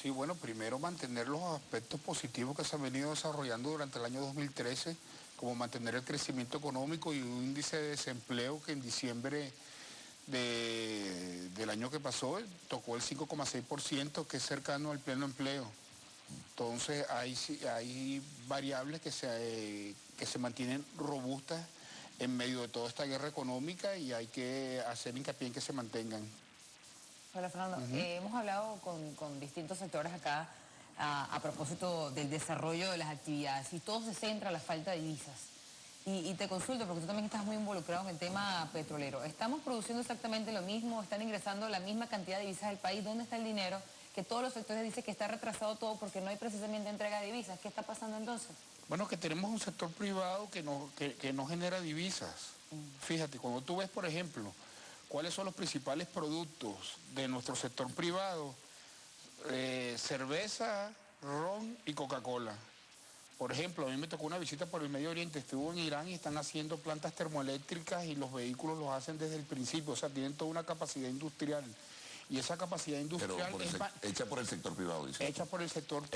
Sí, bueno, primero mantener los aspectos positivos que se han venido desarrollando durante el año 2013, como mantener el crecimiento económico y un índice de desempleo que en diciembre del año que pasó tocó el 5,6%, que es cercano al pleno empleo. Entonces hay variables que se mantienen robustas en medio de toda esta guerra económica y hay que hacer hincapié en que se mantengan. Hola Fernando, hemos hablado con distintos sectores acá a propósito del desarrollo de las actividades y todo se centra en la falta de divisas. Y te consulto porque tú también estás muy involucrado en el tema petrolero. ¿Estamos produciendo exactamente lo mismo? ¿Están ingresando la misma cantidad de divisas al país? ¿Dónde está el dinero? Que todos los sectores dicen que está retrasado todo porque no hay precisamente entrega de divisas. ¿Qué está pasando entonces? Bueno, que tenemos un sector privado que no genera divisas. Fíjate, cuando tú ves, por ejemplo, cuáles son los principales productos de nuestro sector privado, cerveza, ron y Coca-Cola. Por ejemplo, a mí me tocó una visita por el Medio Oriente, estuve en Irán y están haciendo plantas termoeléctricas y los vehículos los hacen desde el principio, o sea, tienen toda una capacidad industrial. Y esa capacidad industrial hecha por el sector privado, dice. Hecha por el sector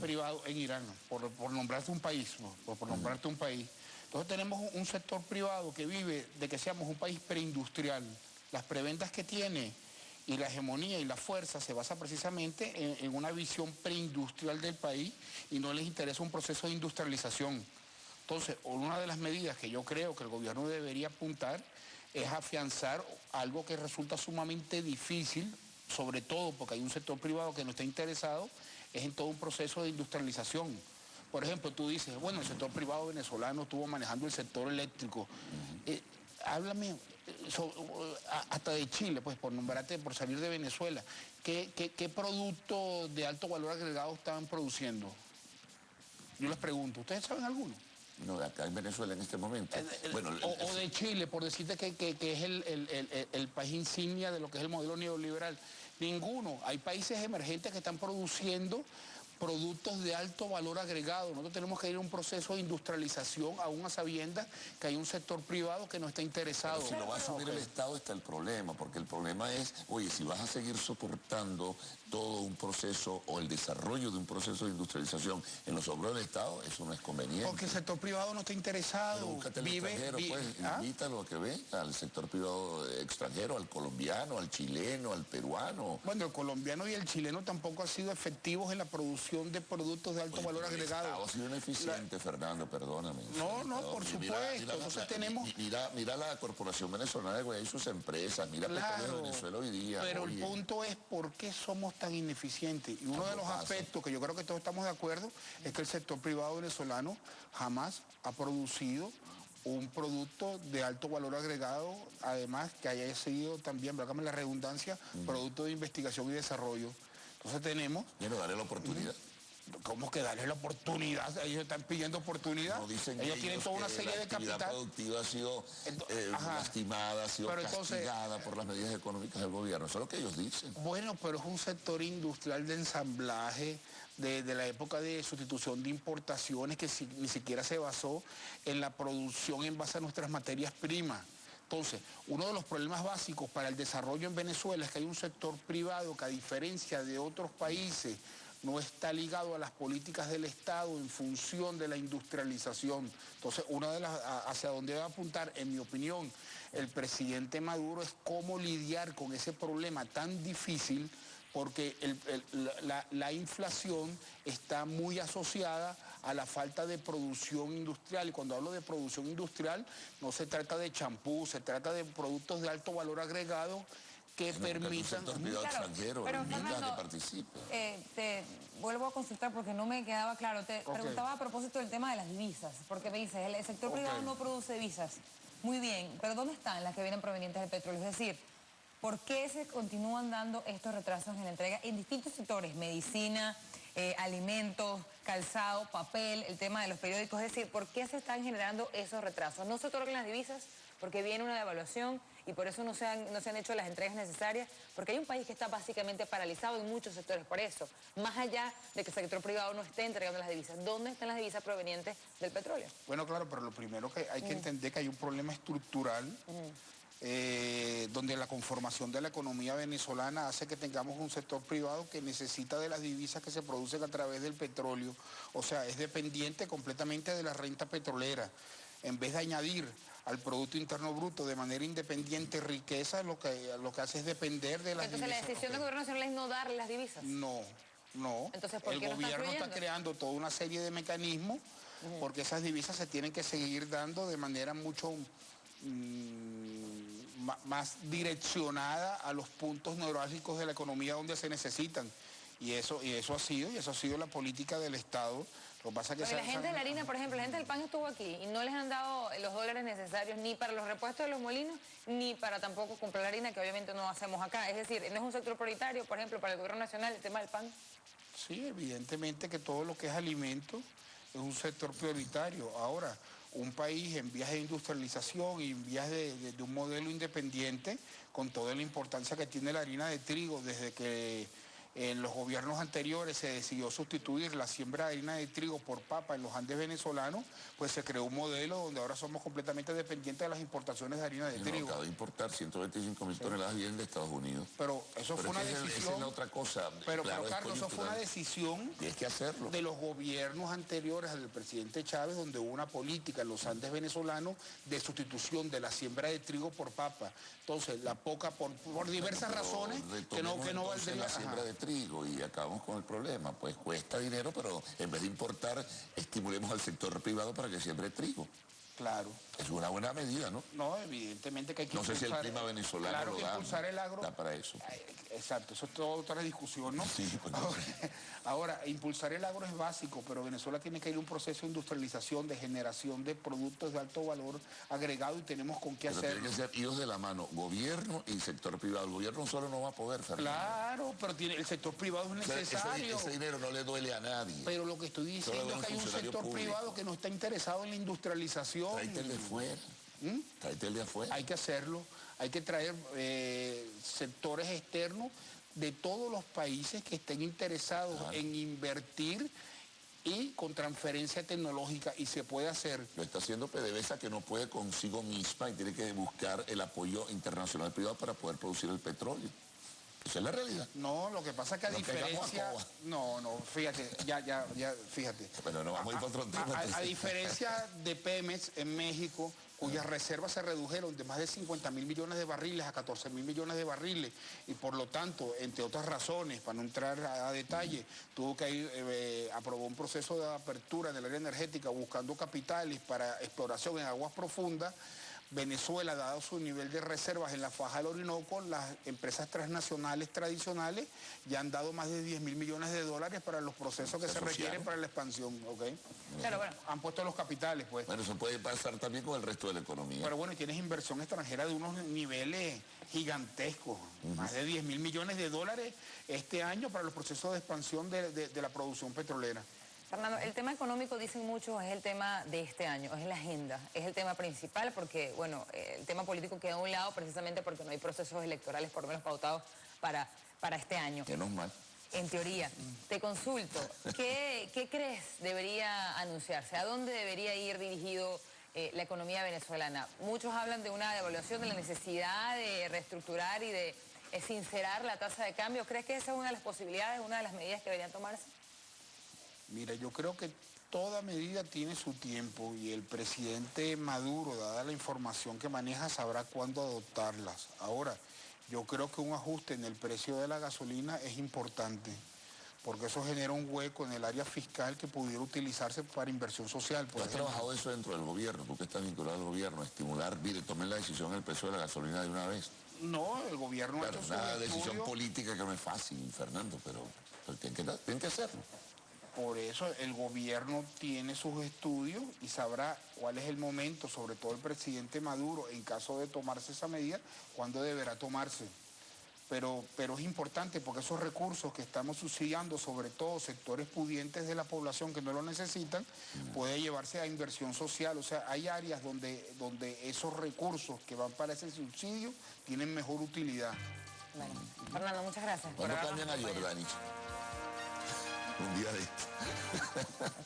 privado en Irán, por nombrarte un país, por nombrarte un país. Entonces tenemos un sector privado que vive de que seamos un país preindustrial. Las preventas que tiene y la hegemonía y la fuerza se basa precisamente en una visión preindustrial del país y no les interesa un proceso de industrialización. Entonces, una de las medidas que yo creo que el gobierno debería apuntar es afianzar algo que resulta sumamente difícil, sobre todo porque hay un sector privado que no está interesado, es en todo un proceso de industrialización. Por ejemplo, tú dices, bueno, el sector privado venezolano estuvo manejando el sector eléctrico. Háblame hasta de Chile, pues por nombrarte, por salir de Venezuela. ¿Qué productos de alto valor agregado estaban produciendo? Yo les pregunto, ¿ustedes saben alguno? No, acá en Venezuela en este momento. Bueno, o de Chile, por decirte que es el país insignia de lo que es el modelo neoliberal. Ninguno. Hay países emergentes que están produciendo productos de alto valor agregado. Nosotros tenemos que ir a un proceso de industrialización, aún a sabiendas que hay un sector privado que no está interesado. Pero si lo va a asumir el Estado está el problema, porque el problema es, oye, si vas a seguir soportando todo un proceso o el desarrollo de un proceso de industrialización en los hombros del Estado, eso no es conveniente. Porque el sector privado no está interesado. Pero búscate al extranjero, pues, invítalo a que venga, al sector privado extranjero, al colombiano, al chileno, al peruano. Bueno, el colombiano y el chileno tampoco han sido efectivos en la producción de productos de alto valor agregado. El Estado ha sido ineficiente, Fernando, perdóname. No, por supuesto. Entonces tenemos... Mira la Corporación Venezolana de Guayana y sus empresas, mira Petróleos de Venezuela hoy día. Pero el punto es por qué somos tan ineficientes. Y uno de los aspectos que yo creo que todos estamos de acuerdo es que el sector privado venezolano jamás ha producido un producto de alto valor agregado, además que haya sido también, válgame la redundancia, producto de investigación y desarrollo. Entonces tenemos... Bueno, darle la oportunidad. ¿Cómo que darle la oportunidad? Ellos están pidiendo oportunidad. No, dicen ellos tienen toda una serie de capital. La actividad productiva ha sido lastimada, ha sido castigada por las medidas económicas del gobierno. Eso es lo que ellos dicen. Bueno, pero es un sector industrial de ensamblaje de la época de sustitución de importaciones que ni siquiera se basó en la producción en base a nuestras materias primas. Entonces, uno de los problemas básicos para el desarrollo en Venezuela es que hay un sector privado que, a diferencia de otros países, no está ligado a las políticas del Estado en función de la industrialización. Entonces, hacia donde va a apuntar, en mi opinión, el presidente Maduro es cómo lidiar con ese problema tan difícil, porque la inflación está muy asociada a la falta de producción industrial. Y cuando hablo de producción industrial, no se trata de champú, se trata de productos de alto valor agregado que permitan... extranjero, pero Fernando, que participe. Te vuelvo a consultar porque no me quedaba claro. Te preguntaba a propósito del tema de las divisas, porque me dices, el sector privado no produce divisas. Muy bien, pero ¿dónde están las que vienen provenientes del petróleo? Es decir, ¿por qué se continúan dando estos retrasos en la entrega en distintos sectores? Medicina, alimentos, calzado, papel, el tema de los periódicos. Es decir, ¿por qué se están generando esos retrasos? ¿No se otorgan las divisas porque viene una devaluación y por eso no se han hecho las entregas necesarias? Porque hay un país que está básicamente paralizado en muchos sectores por eso. Más allá de que el sector privado no esté entregando las divisas, ¿dónde están las divisas provenientes del petróleo? Bueno, claro, pero lo primero que hay que entender es que hay un problema estructural donde la conformación de la economía venezolana hace que tengamos un sector privado que necesita de las divisas que se producen a través del petróleo, o sea, es dependiente completamente de la renta petrolera. En vez de añadir al Producto Interno Bruto de manera independiente riqueza, lo que hace es depender de las divisas. Entonces la decisión del gobierno nacional es no darle las divisas. No. Entonces, ¿por qué el gobierno está creando toda una serie de mecanismos porque esas divisas se tienen que seguir dando de manera mucho más direccionada a los puntos neurálgicos de la economía donde se necesitan. Y eso ha sido la política del Estado. Lo que pasa es que la gente de la harina, por ejemplo, la gente del pan estuvo aquí y no les han dado los dólares necesarios ni para los repuestos de los molinos, ni para tampoco comprar la harina, que obviamente no hacemos acá. Es decir, no es un sector prioritario, por ejemplo, para el gobierno nacional el tema del pan. Sí, evidentemente que todo lo que es alimento es un sector prioritario. Ahora, un país en vías de industrialización y en vías de un modelo independiente, con toda la importancia que tiene la harina de trigo, desde que en los gobiernos anteriores se decidió sustituir la siembra de harina de trigo por papa en los Andes venezolanos, pues se creó un modelo donde ahora somos completamente dependientes de las importaciones de harina de trigo. Acaba de importar 125.000 toneladas bien de Estados Unidos. Pero eso fue una decisión. Esa es la otra cosa. Pero Carlos, eso fue una decisión tienes que hacerlo. De los gobiernos anteriores al del presidente Chávez, donde hubo una política en los Andes venezolanos de sustitución de la siembra de trigo por papa. Entonces, la poca, por diversas razones, que no valdría la siembra de trigo y acabamos con el problema. Pues cuesta dinero, pero en vez de importar, estimulemos al sector privado para que siembre trigo. Claro. Es una buena medida, ¿no? No, evidentemente que hay que impulsar. No sé si el clima venezolano lo da. Impulsar el agro. Da para eso. Exacto, eso es toda otra discusión, ¿no? Sí, pues ahora, impulsar el agro es básico, pero Venezuela tiene que ir a un proceso de industrialización, de generación de productos de alto valor agregado y tenemos con qué hacerlo. Tienen que ser idos de la mano, gobierno y sector privado. El gobierno solo no va a poder, Fernando. Claro, pero el sector privado es necesario. Ese dinero no le duele a nadie. Pero lo que estoy diciendo es que hay un sector privado que no está interesado en la industrialización. Tráete de fuera. Tráete el de afuera. Hay que hacerlo, hay que traer sectores externos de todos los países que estén interesados en invertir y con transferencia tecnológica, y se puede hacer. Lo está haciendo PDVSA, que no puede consigo misma y tiene que buscar el apoyo internacional privado para poder producir el petróleo. Esa es la realidad. No, lo que pasa es que a diferencia... No, fíjate, fíjate. Pero no vamos a ir para otro tema. A diferencia de Pemex en México, cuyas reservas se redujeron de más de 50.000 millones de barriles a 14.000 millones de barriles, y por lo tanto, entre otras razones, para no entrar a detalle, tuvo que ir, aprobó un proceso de apertura en el área energética buscando capitales para exploración en aguas profundas. Venezuela, dado su nivel de reservas en la faja del Orinoco, las empresas transnacionales tradicionales ya han dado más de 10.000 millones de dólares para los procesos que se requieren para la expansión, ¿ok? Claro, bueno. Han puesto los capitales, pues. Bueno, eso puede pasar también con el resto de la economía. Pero bueno, y tienes inversión extranjera de unos niveles gigantescos, más de 10.000 millones de dólares este año para los procesos de expansión de la producción petrolera. Fernando, el tema económico, dicen muchos, es el tema de este año, es la agenda, es el tema principal porque, bueno, el tema político queda a un lado precisamente porque no hay procesos electorales por lo menos pautados para este año. Menos mal. En teoría. Te consulto, ¿qué crees debería anunciarse? ¿A dónde debería ir dirigido la economía venezolana? Muchos hablan de una devaluación, de la necesidad de reestructurar y de sincerar la tasa de cambio. ¿Crees que esa es una de las posibilidades, una de las medidas que deberían tomarse? Mira, yo creo que toda medida tiene su tiempo y el presidente Maduro, dada la información que maneja, sabrá cuándo adoptarlas. Ahora, yo creo que un ajuste en el precio de la gasolina es importante, porque eso genera un hueco en el área fiscal que pudiera utilizarse para inversión social. ¿Tú has trabajado eso dentro del gobierno? ¿Tú que estás vinculado al gobierno? Estimular, mire, tomen la decisión del precio de la gasolina de una vez. No, el gobierno ha hecho una decisión política que no es fácil, Fernando, pero tienen que hacerlo. Por eso el gobierno tiene sus estudios y sabrá cuál es el momento, sobre todo el presidente Maduro, en caso de tomarse esa medida, cuándo deberá tomarse. Pero es importante porque esos recursos que estamos subsidiando, sobre todo sectores pudientes de la población que no lo necesitan, puede llevarse a inversión social. O sea, hay áreas donde esos recursos que van para ese subsidio tienen mejor utilidad. Bueno, Fernando, muchas gracias. ¿Cuándo cambian a Jordanich? Un día de esto.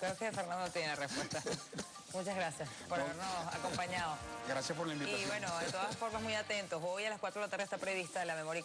Creo que Fernando tiene la respuesta. Muchas gracias por habernos acompañado. Gracias por la invitación. Y bueno, de todas formas, muy atentos. Hoy a las 4 de la tarde está prevista la memoria